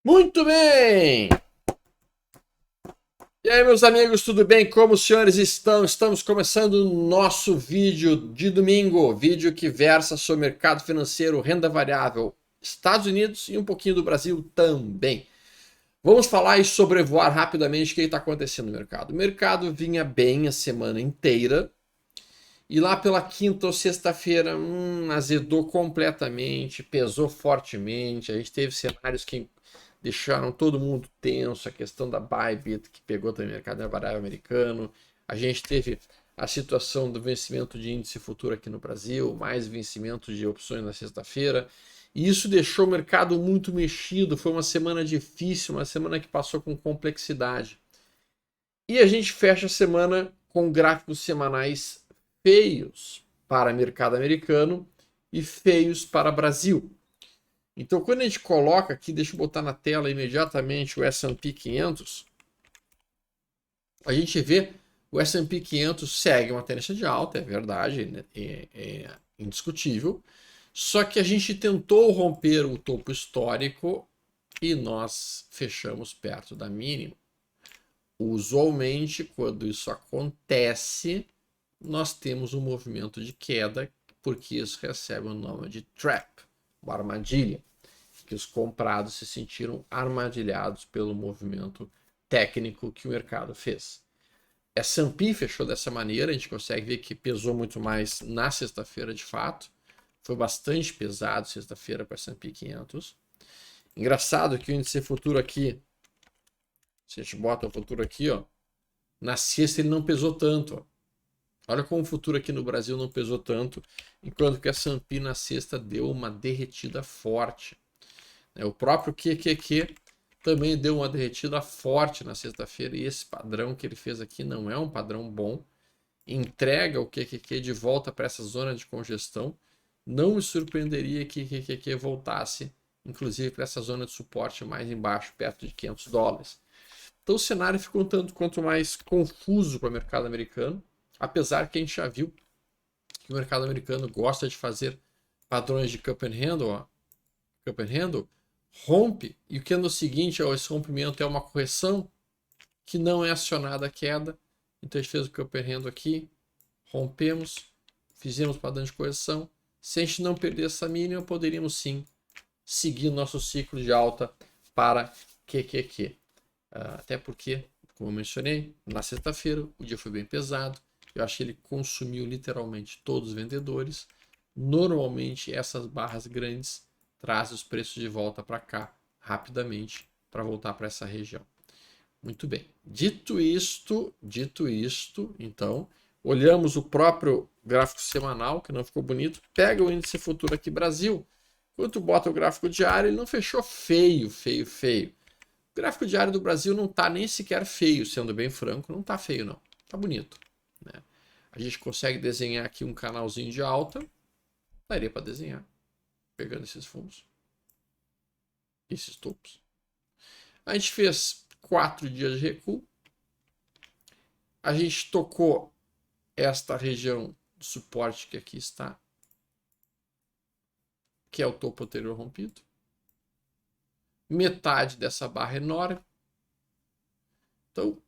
Muito bem! E aí, meus amigos, tudo bem? Como os senhores estão? Estamos começando o nosso vídeo de domingo, vídeo que versa sobre mercado financeiro, renda variável, Estados Unidos e um pouquinho do Brasil também. Vamos falar e sobrevoar rapidamente o que está acontecendo no mercado. O mercado vinha bem a semana inteira e lá pela quinta ou sexta-feira azedou completamente, pesou fortemente. A gente teve cenários que deixaram todo mundo tenso, a questão da Bybit, que pegou também o mercado variável americano. A gente teve a situação do vencimento de índice futuro aqui no Brasil, mais vencimento de opções na sexta-feira. E isso deixou o mercado muito mexido. Foi uma semana difícil, uma semana que passou com complexidade. E a gente fecha a semana com gráficos semanais feios para mercado americano e feios para Brasil. Então, quando a gente coloca aqui, deixa eu botar na tela imediatamente o S&P 500, a gente vê o S&P 500 segue uma tendência de alta, é verdade, né? É indiscutível. Só que a gente tentou romper o topo histórico e nós fechamos perto da mínima. Usualmente, quando isso acontece, nós temos um movimento de queda, porque isso recebe o nome de trap, uma armadilha, que os comprados se sentiram armadilhados pelo movimento técnico que o mercado fez. S&P fechou dessa maneira, a gente consegue ver que pesou muito mais na sexta-feira de fato, foi bastante pesado sexta-feira para o S&P 500. Engraçado que o índice futuro aqui, se a gente bota o futuro aqui, ó, na sexta ele não pesou tanto. Ó. Olha como o futuro aqui no Brasil não pesou tanto, enquanto que a S&P na sexta deu uma derretida forte. O próprio QQQ também deu uma derretida forte na sexta-feira e esse padrão que ele fez aqui não é um padrão bom. Entrega o QQQ de volta para essa zona de congestão. Não me surpreenderia que o QQQ voltasse, inclusive para essa zona de suporte mais embaixo, perto de $500. Então o cenário ficou um tanto quanto mais confuso para o mercado americano, apesar que a gente já viu que o mercado americano gosta de fazer padrões de cup and handle, ó. Cup and handle rompe, e o que é no seguinte, ó, esse rompimento é uma correção que não é acionada a queda. Então a gente fez o cup and handle aqui, rompemos, fizemos padrão de correção. Se a gente não perder essa mínima, poderíamos sim seguir nosso ciclo de alta para QQQ. Até porque, como eu mencionei, na sexta-feira o dia foi bem pesado. Eu acho que ele consumiu literalmente todos os vendedores. Normalmente essas barras grandes trazem os preços de volta para cá rapidamente para voltar para essa região. Muito bem. Dito isto, então, olhamos o próprio gráfico semanal, que não ficou bonito, pega o índice futuro aqui Brasil, quando bota o gráfico diário, ele não fechou feio. O gráfico diário do Brasil não está nem sequer feio, sendo bem franco, não está feio não, está bonito. Né? A gente consegue desenhar aqui um canalzinho de alta, daria para desenhar, pegando esses fundos, esses topos. A gente fez 4 dias de recuo, a gente tocou esta região de suporte que aqui está, que é o topo anterior rompido. Metade dessa barra enorme. Então,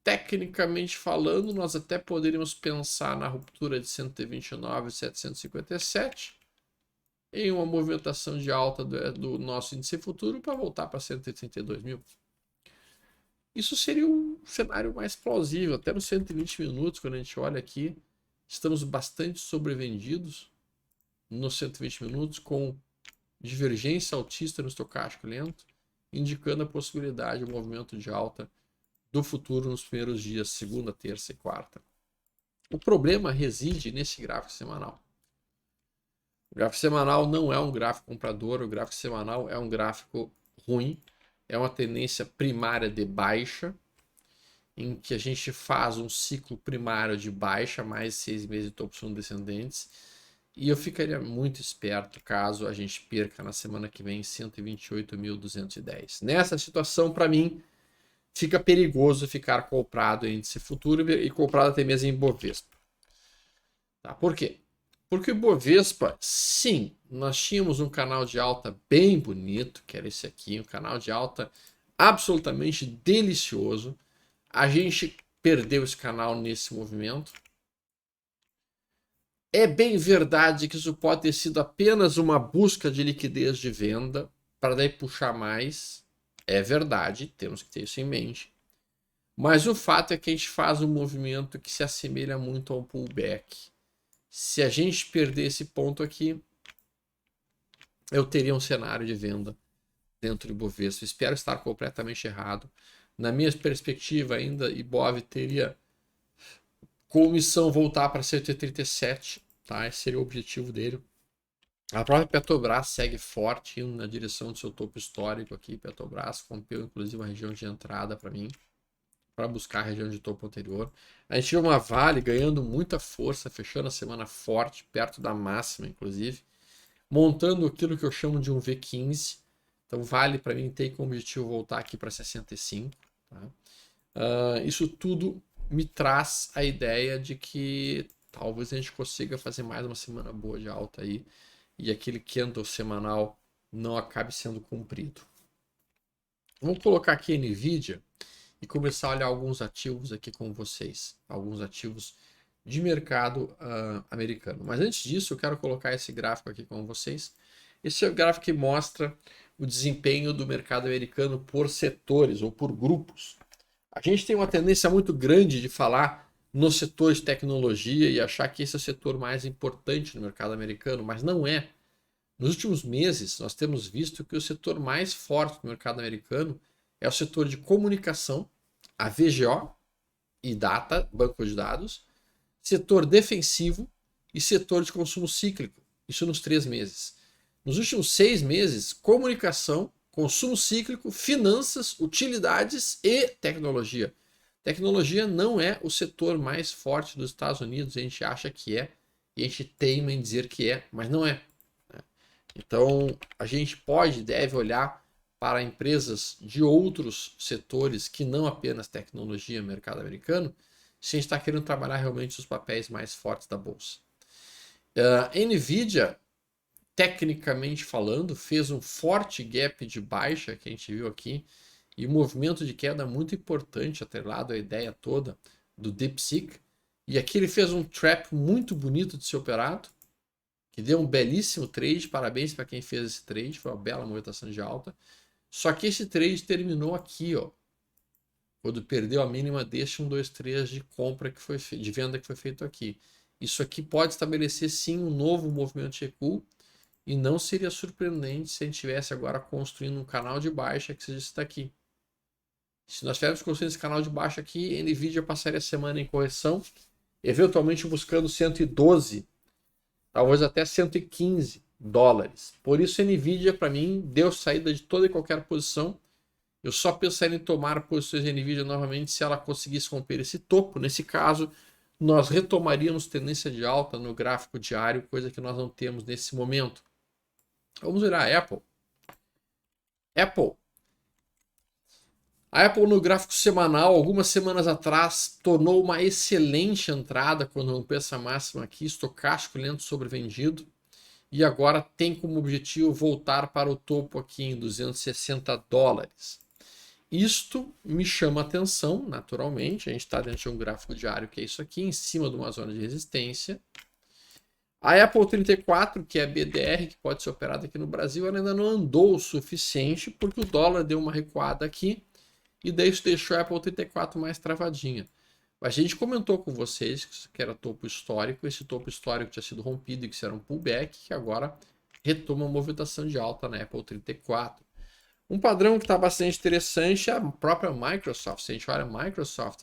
tecnicamente falando, nós até poderíamos pensar na ruptura de 129,757 em uma movimentação de alta do nosso índice futuro para voltar para 132 mil. Isso seria um cenário mais plausível, até nos 120 minutos, quando a gente olha aqui, estamos bastante sobrevendidos nos 120 minutos, com divergência altista no estocástico lento, indicando a possibilidade de um movimento de alta do futuro nos primeiros dias, segunda, terça e quarta. O problema reside nesse gráfico semanal. O gráfico semanal não é um gráfico comprador, o gráfico semanal é um gráfico ruim, é uma tendência primária de baixa, em que a gente faz um ciclo primário de baixa, mais 6 meses de topo são descendentes, e eu ficaria muito esperto caso a gente perca na semana que vem 128.210. Nessa situação, para mim, fica perigoso ficar comprado em índice futuro e comprado até mesmo em Bovespa. Tá? Por quê? Porque o Ibovespa, sim, nós tínhamos um canal de alta bem bonito, que era esse aqui, um canal de alta absolutamente delicioso. A gente perdeu esse canal nesse movimento. É bem verdade que isso pode ter sido apenas uma busca de liquidez de venda para daí puxar mais. É verdade, temos que ter isso em mente. Mas o fato é que a gente faz um movimento que se assemelha muito ao pullback. Se a gente perder esse ponto aqui, eu teria um cenário de venda dentro do Ibovespa. Espero estar completamente errado. Na minha perspectiva, ainda, Ibov teria comissão voltar para 137, tá? Esse seria o objetivo dele. A própria Petrobras segue forte, indo na direção do seu topo histórico aqui. Petrobras rompeu, inclusive, a região de entrada para mim, para buscar a região de topo anterior. A gente viu uma Vale ganhando muita força, fechando a semana forte, perto da máxima, inclusive, montando aquilo que eu chamo de um V15. Então, Vale, para mim, tem como objetivo voltar aqui para 65. Tá? Isso tudo me traz a ideia de que talvez a gente consiga fazer mais uma semana boa de alta aí e aquele candle semanal não acabe sendo cumprido. Vamos colocar aqui a NVIDIA e começar a olhar alguns ativos aqui com vocês, alguns ativos de mercado americano. Mas antes disso, eu quero colocar esse gráfico aqui com vocês. Esse é o gráfico que mostra o desempenho do mercado americano por setores ou por grupos. A gente tem uma tendência muito grande de falar no setor de tecnologia e achar que esse é o setor mais importante no mercado americano, mas não é. Nos últimos meses, nós temos visto que o setor mais forte do mercado americano é o setor de comunicação, a VGO e data, banco de dados, setor defensivo e setor de consumo cíclico. Isso nos 3 meses. Nos últimos 6 meses, comunicação, consumo cíclico, finanças, utilidades e tecnologia. Tecnologia não é o setor mais forte dos Estados Unidos, a gente acha que é, e a gente teima em dizer que é, mas não é. Então, a gente pode e deve olhar para empresas de outros setores que não apenas tecnologia, mercado americano, se a gente está querendo trabalhar realmente os papéis mais fortes da bolsa. NVIDIA, tecnicamente falando, fez um forte gap de baixa que a gente viu aqui e um movimento de queda muito importante atrelado à ideia toda do DeepSeek. E aqui ele fez um trap muito bonito de ser operado, que deu um belíssimo trade, parabéns para quem fez esse trade, foi uma bela movimentação de alta. Só que esse trade terminou aqui, ó, quando perdeu a mínima deste 1, 2, 3 de compra que foi de venda que foi feito aqui. Isso aqui pode estabelecer sim um novo movimento de recuo e não seria surpreendente se a gente estivesse agora construindo um canal de baixa que seja esse daqui. Se nós estivéssemos construindo esse canal de baixa aqui, a NVIDIA passaria a semana em correção, eventualmente buscando 112, talvez até 115 dólares. Por isso, a NVIDIA, para mim, deu saída de toda e qualquer posição. Eu só pensaria em tomar posições de NVIDIA novamente se ela conseguisse romper esse topo. Nesse caso, nós retomaríamos tendência de alta no gráfico diário, coisa que nós não temos nesse momento. Vamos virar a Apple. A Apple no gráfico semanal, algumas semanas atrás, tornou uma excelente entrada quando rompeu essa máxima aqui, estocástico lento sobrevendido, e agora tem como objetivo voltar para o topo aqui em 260 dólares. Isto me chama atenção, naturalmente, a gente está dentro de um gráfico diário que é isso aqui, em cima de uma zona de resistência. A Apple 34, que é a BDR, que pode ser operada aqui no Brasil, ela ainda não andou o suficiente, porque o dólar deu uma recuada aqui, e daí isso deixou a Apple 34 mais travadinha. A gente comentou com vocês que era topo histórico, esse topo histórico tinha sido rompido e que isso era um pullback, que agora retoma a movimentação de alta na Apple 34. Um padrão que está bastante interessante é a própria Microsoft. Se a gente olha a Microsoft,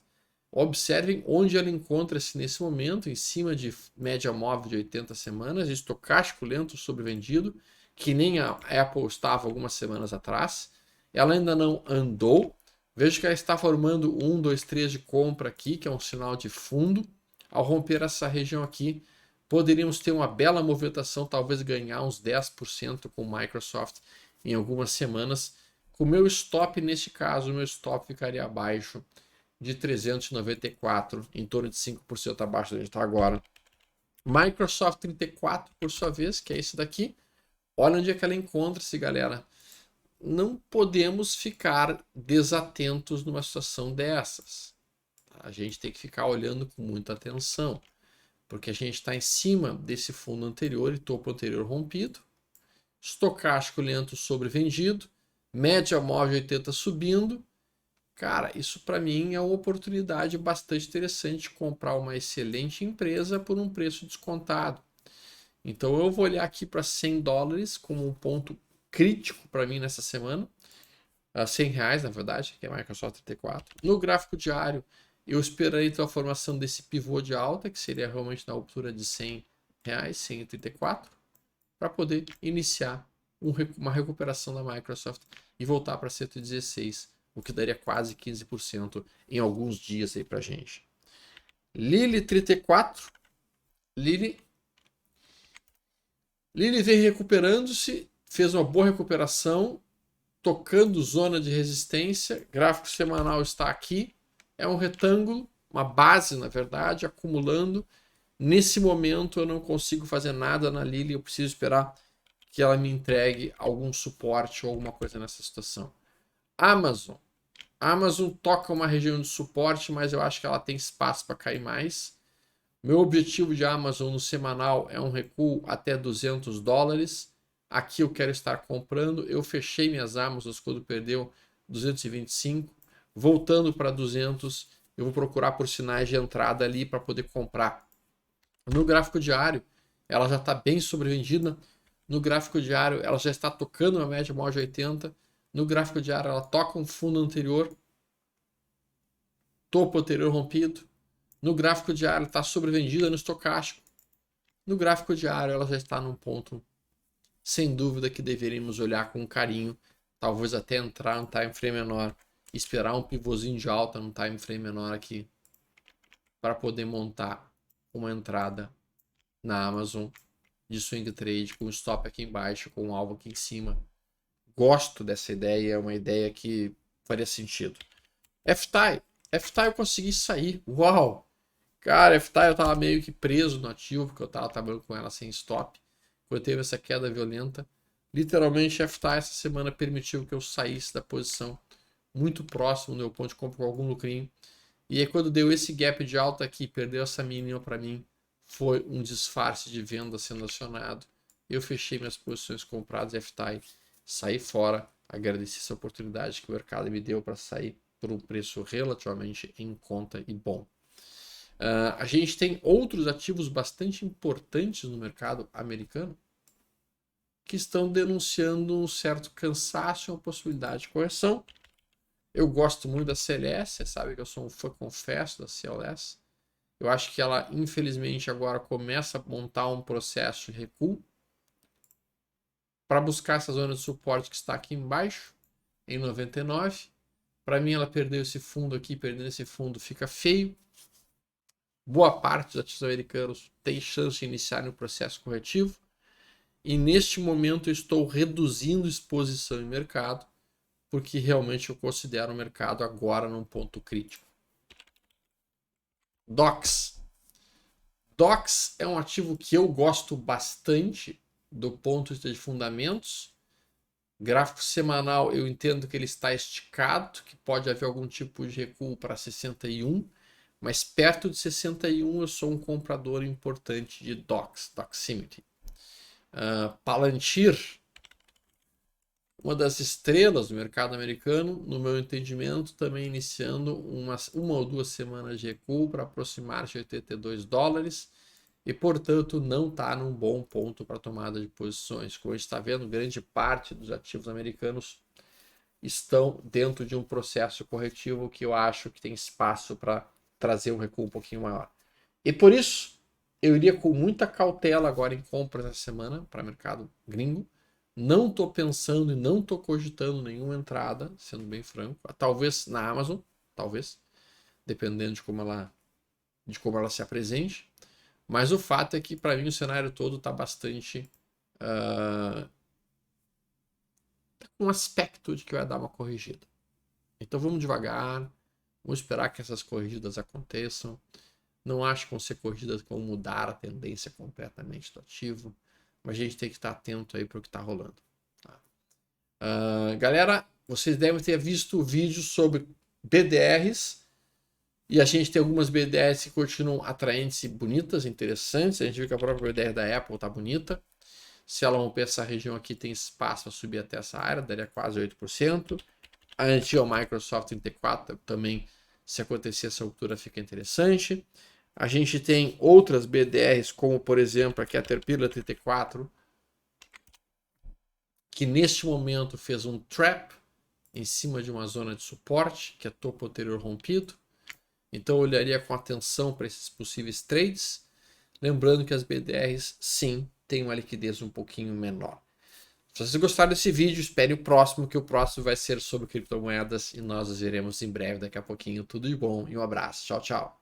observem onde ela encontra-se nesse momento, em cima de média móvel de 80 semanas, estocástico lento sobrevendido, que nem a Apple estava algumas semanas atrás. Ela ainda não andou. Vejo que ela está formando 1, 2, 3 de compra aqui, que é um sinal de fundo. Ao romper essa região aqui, poderíamos ter uma bela movimentação, talvez ganhar uns 10% com Microsoft em algumas semanas. Com o meu stop, neste caso, o meu stop ficaria abaixo de 394, em torno de 5% abaixo de onde está agora. Microsoft 34, por sua vez, que é esse daqui. Olha onde é que ela encontra-se, galera. Não podemos ficar desatentos numa situação dessas. A gente tem que ficar olhando com muita atenção, porque a gente está em cima desse fundo anterior e topo anterior rompido, estocástico lento sobrevendido, média móvel 80 subindo. Cara, isso para mim é uma oportunidade bastante interessante de comprar uma excelente empresa por um preço descontado. Então eu vou olhar aqui para $100 como um ponto crítico para mim nessa semana. R$ 100, na verdade, que é a Microsoft 34. No gráfico diário, eu esperaria então a formação desse pivô de alta, que seria realmente na altura de R$ 100, 134, para poder iniciar uma recuperação da Microsoft e voltar para 116, o que daria quase 15% em alguns dias aí para gente. Lilly 34. Lilly vem recuperando-se, fez uma boa recuperação, tocando zona de resistência. Gráfico semanal está aqui. É um retângulo, uma base, na verdade, acumulando. Nesse momento eu não consigo fazer nada na Lilly, eu preciso esperar que ela me entregue algum suporte ou alguma coisa nessa situação. Amazon. Amazon toca uma região de suporte, mas eu acho que ela tem espaço para cair mais. Meu objetivo de Amazon no semanal é um recuo até $200. Aqui eu quero estar comprando. Eu fechei minhas Amazons quando perdeu 225. Voltando para 200, eu vou procurar por sinais de entrada ali para poder comprar. No gráfico diário, ela já está bem sobrevendida. No gráfico diário, ela já está tocando uma média móvel de 80. No gráfico diário, ela toca um fundo anterior, topo anterior rompido. No gráfico diário, está sobrevendida no estocástico. No gráfico diário, ela já está num ponto, sem dúvida, que deveríamos olhar com carinho, talvez até entrar no time frame menor, esperar um pivôzinho de alta no time frame menor aqui, para poder montar uma entrada na Amazon de swing trade, com stop aqui embaixo, com um alvo aqui em cima. Gosto dessa ideia, é uma ideia que faria sentido. FTAI eu consegui sair, uau! Cara, FTAI eu tava meio que preso no ativo, porque eu tava trabalhando com ela sem stop. Quando teve essa queda violenta, literalmente FTAI essa semana permitiu que eu saísse da posição muito próximo do meu ponto de compra com algum lucrinho. E aí quando deu esse gap de alta aqui, perdeu essa mínima para mim, foi um disfarce de venda sendo acionado. Eu fechei minhas posições compradas em FTAI, saí fora, agradeci essa oportunidade que o mercado me deu para sair por um preço relativamente em conta e bom. A gente tem outros ativos bastante importantes no mercado americano que estão denunciando um certo cansaço e uma possibilidade de correção. Eu gosto muito da CLS, você sabe que eu sou um fã, confesso, da CLS. Eu acho que ela, infelizmente, agora começa a montar um processo de recuo para buscar essa zona de suporte que está aqui embaixo, em 99. Para mim, ela perdeu esse fundo aqui, perdendo esse fundo fica feio. Boa parte dos ativos americanos tem chance de iniciar um processo corretivo. E neste momento eu estou reduzindo exposição em mercado, porque realmente eu considero o mercado agora num ponto crítico. DOX. DOX é um ativo que eu gosto bastante do ponto de vista de fundamentos. Gráfico semanal, eu entendo que ele está esticado, que pode haver algum tipo de recuo para 61, mas perto de 61 eu sou um comprador importante de Doximity. Palantir, uma das estrelas do mercado americano, no meu entendimento, também iniciando uma ou duas semanas de recuo para aproximar-se de $82 e, portanto, não está num bom ponto para tomada de posições. Como a gente está vendo, grande parte dos ativos americanos estão dentro de um processo corretivo que eu acho que tem espaço para trazer um recuo um pouquinho maior. E por isso, eu iria com muita cautela agora em compras essa semana para o mercado gringo. Não estou pensando e não estou cogitando nenhuma entrada, sendo bem franco. Talvez na Amazon, talvez, dependendo de como ela se apresente. Mas o fato é que para mim o cenário todo está bastante com um aspecto de que vai dar uma corrigida. Então vamos devagar, vamos esperar que essas corrigidas aconteçam. Não acho que vão ser corrigidas como mudar a tendência completamente do ativo, mas a gente tem que estar atento aí para o que está rolando. Tá? Galera, vocês devem ter visto o vídeo sobre BDRs, e a gente tem algumas BDRs que continuam atraentes e bonitas, interessantes. A gente viu que a própria BDR da Apple está bonita. Se ela romper essa região aqui, tem espaço para subir até essa área, daria quase 8%. A antiga Microsoft 34 também, se acontecer essa altura, fica interessante. A gente tem outras BDRs, como por exemplo a Caterpillar 34, que neste momento fez um trap em cima de uma zona de suporte, que é topo anterior rompido. Então eu olharia com atenção para esses possíveis trades. Lembrando que as BDRs, sim, têm uma liquidez um pouquinho menor. Se vocês gostaram desse vídeo, espere o próximo, que o próximo vai ser sobre criptomoedas e nós veremos em breve, daqui a pouquinho. Tudo de bom e um abraço. Tchau, tchau.